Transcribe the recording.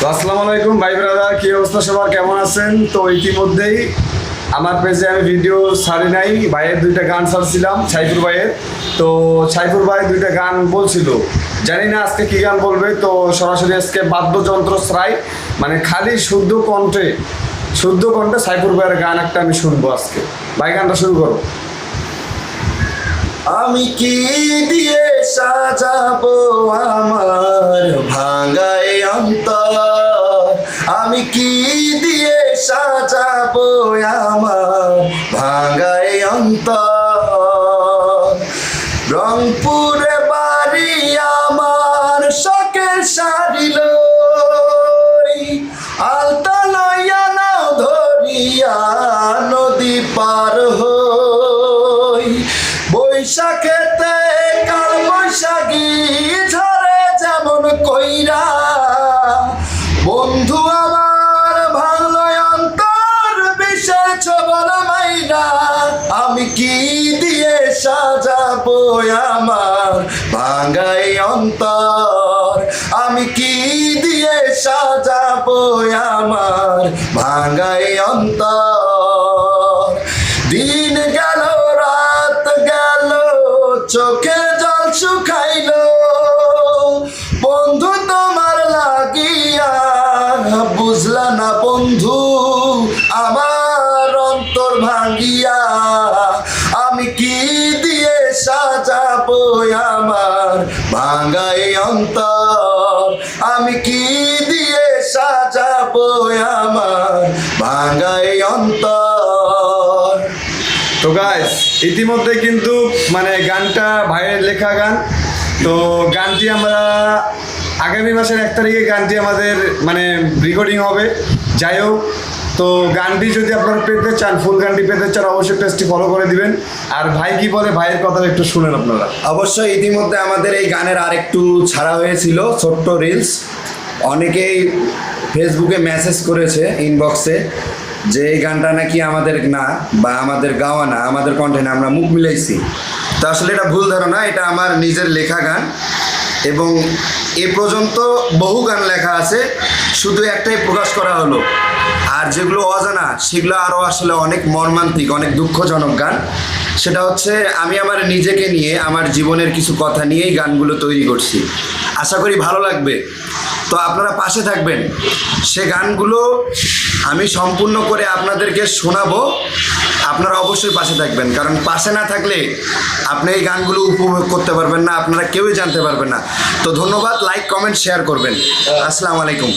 তো আসসালামু আলাইকুম ভাই ব্রাদার, কি অবস্থা সবার, কেমন আছেন? তো ইতিমধ্যেই আমার পেজে আমি ভিডিও ছাড়ি নাই, ভাইয়ের দুইটা গান ছাড়ছিলাম সাইফুর ভাইয়ের। তো সাইফুর ভাই দুইটা গান বলছিল, জানি না আজকে কি গান বলবে। তো সরাসরি আজকে বাদ্যযন্ত্র ছাড়াই মানে খালি শুদ্ধ কণ্ঠে সাইফুর ভাইয়ের গান একটা আমি শুনবো আজকে। ভাই গানটা শুরু করো। আমি কি দিয়ে সাজাবো আমার ভাঙায় অন্তর, আমি কি দিয়ে সাজাবো আমার ভাঙায় অন্তর। রংপুরে বাড়ি আমার, শখের শাড়ি লই, আলতা লইয়া নাও ধরিয়া নদী পার হই। বৈশাখেতে কাল বৈশাখী ঝরে যেমন কইরা, বন্ধু আমার ভাঙলো অন্তর বিষের ছবল মাইরা। আমি কি দিয়ে সাজাবো আমার ভাঙাই অন্তর, আমি কি দিয়ে সাজাবো আমার ভাঙাই অন্তর। দিন গেল রাত গেল চোখের জল শুকাইলো, বন্ধু তোমার লাগিয়া বুঝলা না বন্ধু আমার অন্তর ভাঙ্গিয়া। আমি কি দিয়ে সাজাবো আমার ভাঙ্গাই অন্তর, আমি কি দিয়ে সাজাবো আমার ভাঙ্গাই অন্তর। তো গাইস ইতিমধ্যে কিন্তু মানে গানটা ভাইয়ের লেখা গান। তো গানটি আমরা আগামী মাসের 1 তারিখে গানটি আমাদের মানে রেকর্ডিং হবে। যাই হোক, তো গানটি যদি আপনারা পেতে চান, ফুল গানটি পেতে চান, অবশ্যই পেজটি ফলো করে দিবেন। আর ভাই কি বলে, ভাইয়ের কথা একটু শুনেন আপনারা। অবশ্যই ইতিমধ্যে আমাদের এই গানের আরেকটু ছাড়া হয়েছিল ছোট্ট রিলস। অনেকেই ফেসবুকে মেসেজ করেছে ইনবক্সে যে এই গানটা নাকি আমাদের না, বা আমাদের গাওয়া না, আমাদের কণ্ঠে না, আমরা মুখ মিলাইছি। তো আসলে এটা ভুল ধারণা, এটা আমার নিজের লেখা গান এবং এ পর্যন্ত বহু গান লেখা আছে, শুধু একটাই প্রকাশ করা হলো। আর যেগুলো অজানা সেগুলো আরও আসলে অনেক মর্মান্তিক, অনেক দুঃখজনক গান। সেটা হচ্ছে আমি আমার নিজেকে নিয়ে, আমার জীবনের কিছু কথা নিয়েই গানগুলো তৈরি করছি। আশা করি ভালো লাগবে। তো আপনারা পাশে থাকবেন, সে গানগুলো আমি সম্পূর্ণ করে আপনাদেরকে শোনাবো। আপনারা অবশ্যই পাশে থাকবেন, কারণ পাশে না থাকলে আপনি এই গানগুলো উপভোগ করতে পারবেন না, আপনারা কেউই জানতে পারবেন না। তো ধন্যবাদ, লাইক কমেন্ট শেয়ার করবেন। আসসালামু আলাইকুম।